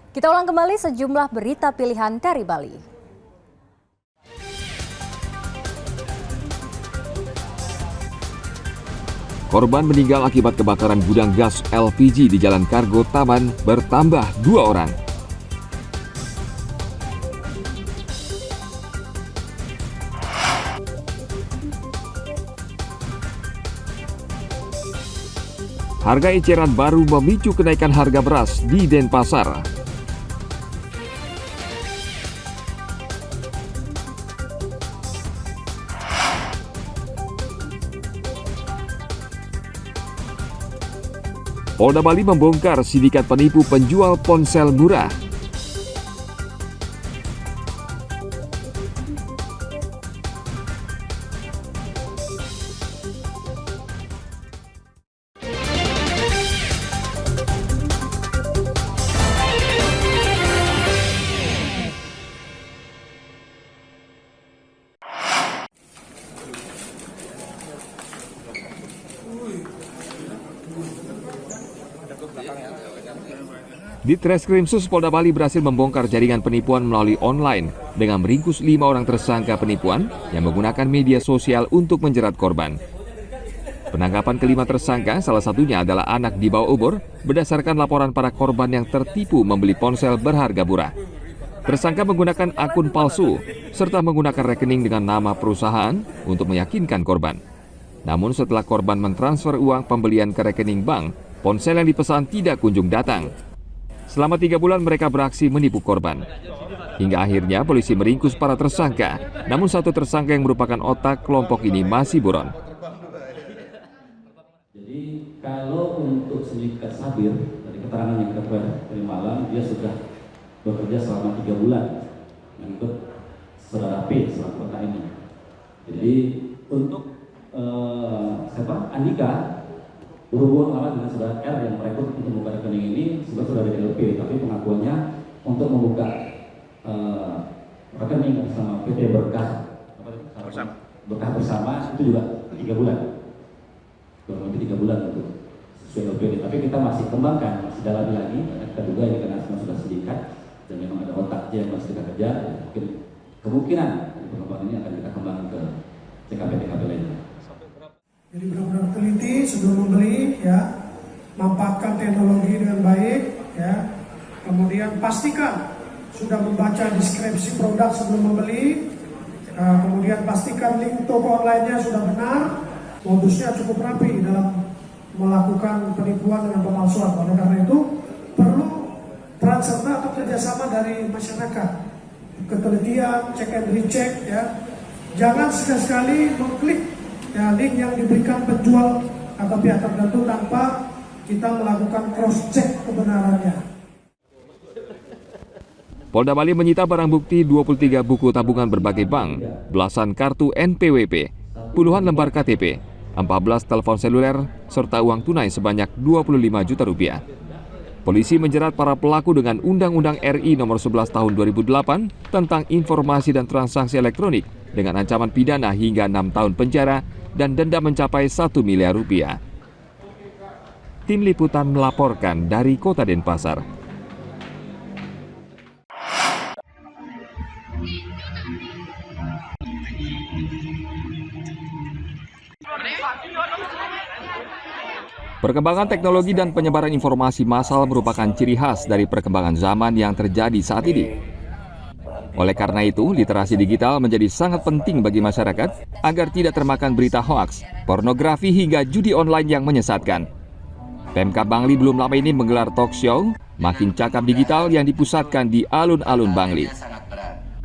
Kita ulang kembali sejumlah berita pilihan dari Bali. Korban meninggal akibat kebakaran gudang gas LPG di Jalan Kargo Taman bertambah 2 orang. Harga eceran baru memicu kenaikan harga beras di Denpasar. Polda Bali membongkar sindikat penipu penjual ponsel murah. Di Treskrimsus Polda Bali berhasil membongkar jaringan penipuan melalui online dengan meringkus 5 orang tersangka penipuan yang menggunakan media sosial untuk menjerat korban. Penangkapan kelima tersangka salah satunya adalah anak di bawah umur berdasarkan laporan para korban yang tertipu membeli ponsel berharga murah. Tersangka menggunakan akun palsu serta menggunakan rekening dengan nama perusahaan untuk meyakinkan korban. Namun setelah korban mentransfer uang pembelian ke rekening bank, ponsel yang dipesan tidak kunjung datang. Selama 3 bulan mereka beraksi menipu korban. Hingga akhirnya polisi meringkus para tersangka, namun satu tersangka yang merupakan otak kelompok ini masih buron. Jadi kalau untuk sindikat Sabir, dari keterangan yang kita dari malam, dia sudah bekerja selama 3 bulan mengikut saudara P selaku otak ini. Jadi untuk Andika berhubungan lama dengan saudara R yang merekrut untuk membuka rekening ini sebenarnya sudah dari LP, tapi pengakuannya untuk membuka rekening bersama PT Berkah bersama itu juga 3 bulan, kurang lebih 3 bulan untuk sesuai LPD. Tapi kita masih kembangkan, masih dalami lagi. Kita duga ini karena sudah sindikat dan memang ada otak yang masih kita kejar. Mungkin kemungkinan pengembangan ini akan kita kembangkan ke TKP lainnya. Jadi benar-benar teliti sebelum membeli, ya, manfaatkan teknologi dengan baik, ya. Kemudian pastikan sudah membaca deskripsi produk sebelum membeli. Kemudian pastikan link toko online-nya sudah benar. Modusnya cukup rapi dalam melakukan penipuan dengan pemalsuan. Oleh karena itu perlu peran serta atau kerjasama dari masyarakat. Ketelitian, cek and recheck, ya. Jangan sekali-sekali mengklik link yang diberikan penjual atau pihak tertentu tanpa kita melakukan cross-check kebenarannya. Polda Bali menyita barang bukti 23 buku tabungan berbagai bank, belasan kartu NPWP, puluhan lembar KTP, 14 telepon seluler, serta uang tunai sebanyak 25 juta rupiah. Polisi menjerat para pelaku dengan Undang-Undang RI Nomor 11 Tahun 2008 tentang informasi dan transaksi elektronik dengan ancaman pidana hingga 6 tahun penjara dan denda mencapai 1 miliar rupiah. Tim Liputan melaporkan dari Kota Denpasar. Perkembangan teknologi dan penyebaran informasi massal merupakan ciri khas dari perkembangan zaman yang terjadi saat ini. Oleh karena itu, literasi digital menjadi sangat penting bagi masyarakat agar tidak termakan berita hoaks, pornografi hingga judi online yang menyesatkan. Pemkab Bangli belum lama ini menggelar talk show Makin Cakap Digital yang dipusatkan di alun-alun Bangli.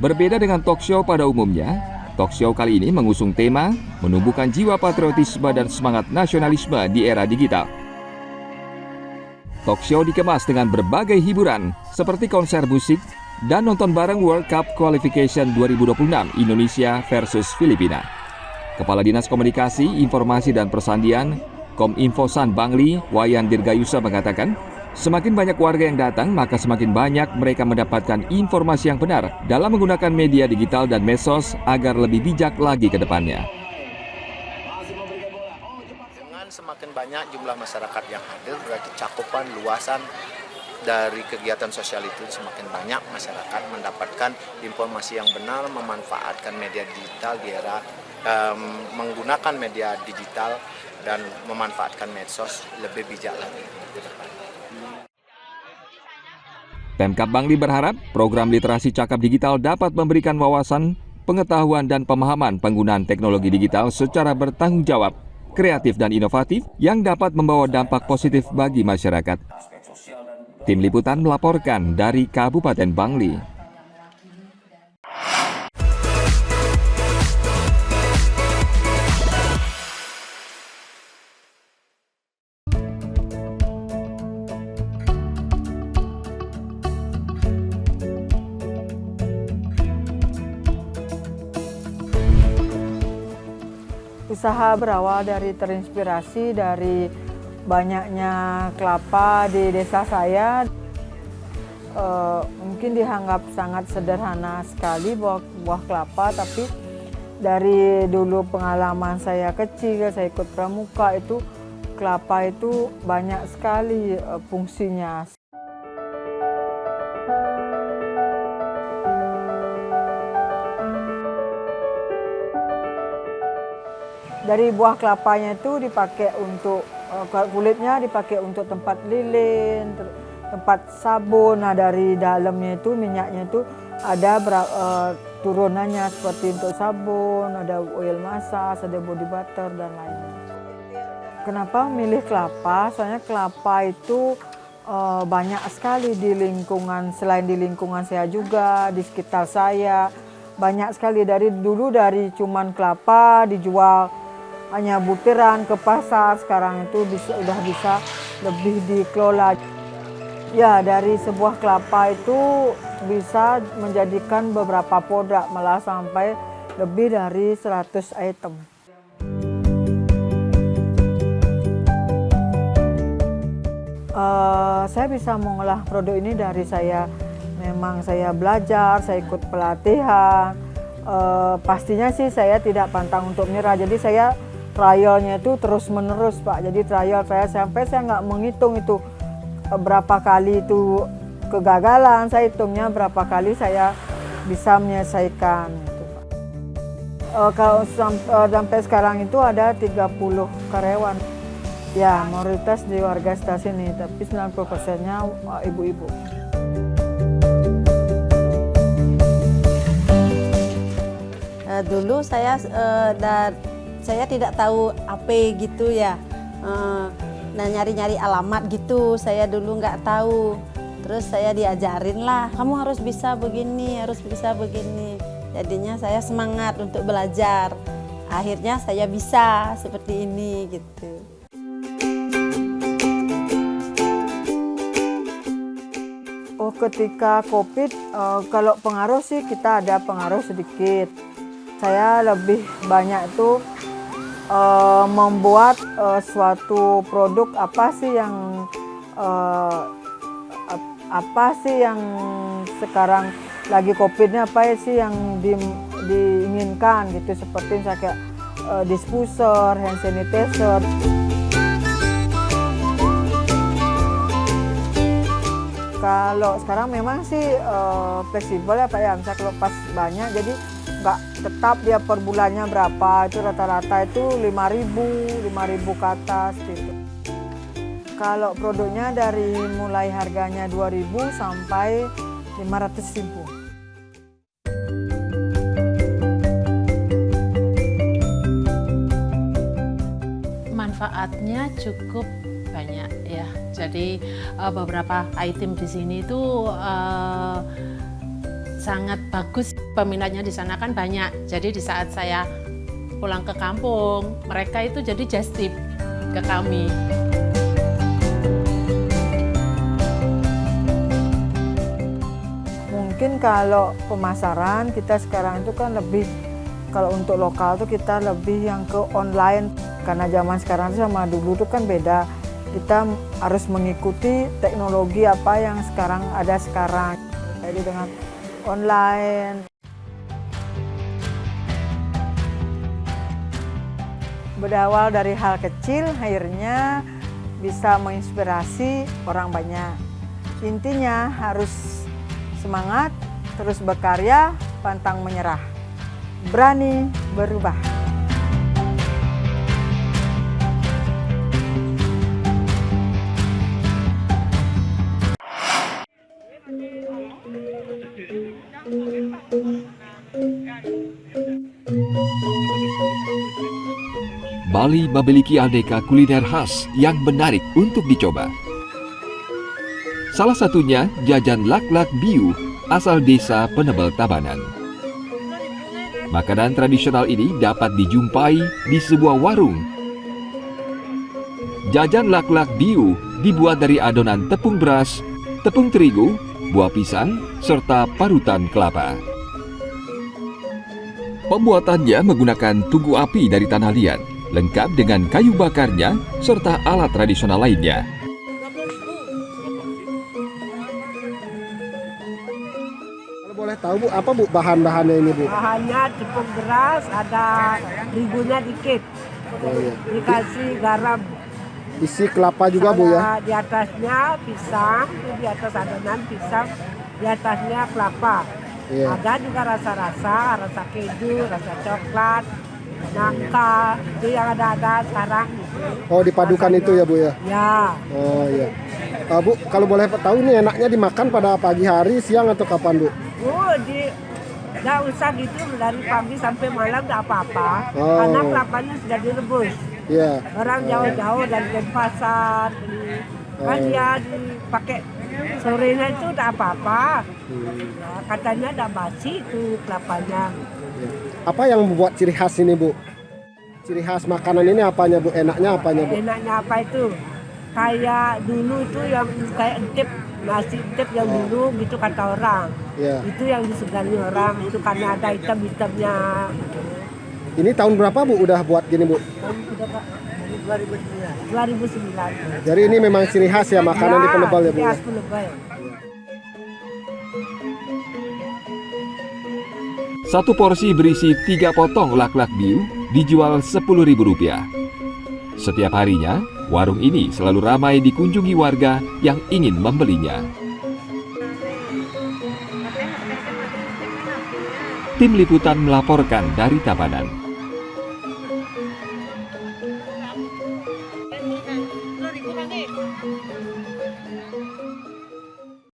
Berbeda dengan talk show pada umumnya, talk show kali ini mengusung tema menumbuhkan jiwa patriotisme dan semangat nasionalisme di era digital. Talk show dikemas dengan berbagai hiburan seperti konser musik dan nonton bareng World Cup Qualification 2026 Indonesia versus Filipina. Kepala Dinas Komunikasi, Informasi dan Persandian Kominfosan Bangli, Wayan Dirgayusa mengatakan, semakin banyak warga yang datang, maka semakin banyak mereka mendapatkan informasi yang benar dalam menggunakan media digital dan medsos agar lebih bijak lagi ke depannya. Dengan semakin banyak jumlah masyarakat yang hadir, berarti cakupan luasan dari kegiatan sosial itu semakin banyak masyarakat mendapatkan informasi yang benar, memanfaatkan media digital di era menggunakan media digital dan memanfaatkan medsos lebih bijak lagi ke depan. Pemkab Bangli berharap program literasi cakap digital dapat memberikan wawasan, pengetahuan dan pemahaman penggunaan teknologi digital secara bertanggung jawab, kreatif dan inovatif yang dapat membawa dampak positif bagi masyarakat. Tim Liputan melaporkan dari Kabupaten Bangli. Usaha berawal dari terinspirasi dari banyaknya kelapa di desa saya. Mungkin dianggap sangat sederhana sekali buah kelapa, tapi dari dulu pengalaman saya kecil, saya ikut pramuka, itu kelapa itu banyak sekali fungsinya. Dari buah kelapanya itu dipakai untuk kulitnya dipakai untuk tempat lilin, tempat sabun. Nah, dari dalamnya itu minyaknya itu ada turunannya seperti untuk sabun, ada oil massage, ada body butter dan lainnya. Kenapa milih kelapa? Soalnya kelapa itu banyak sekali di lingkungan, selain di lingkungan saya juga, di sekitar saya. Banyak sekali dari dulu, dari cuman kelapa dijual hanya butiran ke pasar, sekarang itu udah bisa lebih dikelola. Ya, dari sebuah kelapa itu bisa menjadikan beberapa produk, malah sampai lebih dari 100 item. Saya bisa mengolah produk ini dari memang saya belajar, saya ikut pelatihan. Pastinya sih saya tidak pantang untuk menyerah, jadi saya trialnya itu terus menerus, Pak. Jadi trial saya sampai saya nggak menghitung itu berapa kali itu kegagalan, saya hitungnya berapa kali saya bisa menyelesaikan gitu, Pak. Kalau sampai sekarang itu ada 30 karyawan. Ya, mayoritas di warga sekitar sini, tapi 90%-nya ibu-ibu. Dulu saya tidak tahu apa gitu ya, nah nyari-nyari alamat gitu, saya dulu nggak tahu. Terus saya diajarin lah, kamu harus bisa begini, harus bisa begini. Jadinya saya semangat untuk belajar. Akhirnya saya bisa seperti ini gitu. Oh, ketika COVID, kalau pengaruh sih kita ada pengaruh sedikit. Saya lebih banyak itu membuat suatu produk apa sih yang sekarang lagi COVID-nya, apa sih yang diinginkan gitu, seperti misalnya kayak diffuser, hand sanitizer. Kalau sekarang memang sih fleksibel ya Pak ya, misalnya kalau pas banyak jadi nggak tetap dia per bulannya berapa, itu rata-rata itu 5.000 ke atas gitu. Kalau produknya dari mulai harganya 2.000 sampai 500.000. Manfaatnya cukup banyak ya. Jadi beberapa item di sini itu sangat bagus, peminatnya di sana kan banyak. Jadi di saat saya pulang ke kampung, mereka itu jadi just tip ke kami. Mungkin kalau pemasaran kita sekarang itu kan lebih, kalau untuk lokal tuh kita lebih yang ke online. Karena zaman sekarang sama dulu tuh kan beda. Kita harus mengikuti teknologi apa yang ada sekarang. Jadi dengan online. Berawal dari hal kecil, akhirnya bisa menginspirasi orang banyak. Intinya harus semangat, terus berkarya, pantang menyerah, berani berubah. Bali memiliki aneka kuliner khas yang menarik untuk dicoba. Salah satunya jajan lak-lak biu asal desa Penebel Tabanan. Makanan tradisional ini dapat dijumpai di sebuah warung. Jajan lak-lak biu dibuat dari adonan tepung beras, tepung terigu, buah pisang, serta parutan kelapa. Pembuatannya menggunakan tungku api dari tanah liat, lengkap dengan kayu bakarnya serta alat tradisional lainnya. Kalau boleh tahu Bu, apa Bu bahan-bahannya ini Bu? Bahannya tepung beras, ada terigunya dikit, Oh, iya. dikasih garam. Isi kelapa juga Bu ya? Di atasnya pisang, di atas adonan pisang, di atasnya kelapa. Iya. Ada juga rasa-rasa, rasa keju, rasa coklat, nangka, itu yang ada sekarang. Oh, dipadukan itu ya Bu ya? Ya, Oh iya. Bu, kalau boleh tahu ini enaknya dimakan pada pagi hari, siang atau kapan Bu? nggak usah gitu dari pagi sampai malam nggak apa-apa, Oh. karena kelapanya sudah direbus. Iya. Orang jauh-jauh dari Denpasar, kan dia dipakai sorenya itu udah apa-apa. Nah, katanya udah basi itu kelapanya. Apa yang membuat ciri khas ini Bu? Ciri khas makanan ini apanya Bu? Enaknya apanya Bu? Enaknya apa itu? Kayak dulu itu yang kayak entip, nasi entip yang dulu gitu kata orang. Iya. Itu yang disegani orang itu karena ada hitam-hitamnya. Ini tahun berapa Bu udah buat gini Bu? 2009. Jadi ini memang ciri khas ya makanan di Penebel ya Bu? Iya, Ya? Penebel. Satu porsi berisi 3 potong lak-lak biu dijual Rp10.000. Setiap harinya, warung ini selalu ramai dikunjungi warga yang ingin membelinya. Tim Liputan melaporkan dari Tabanan.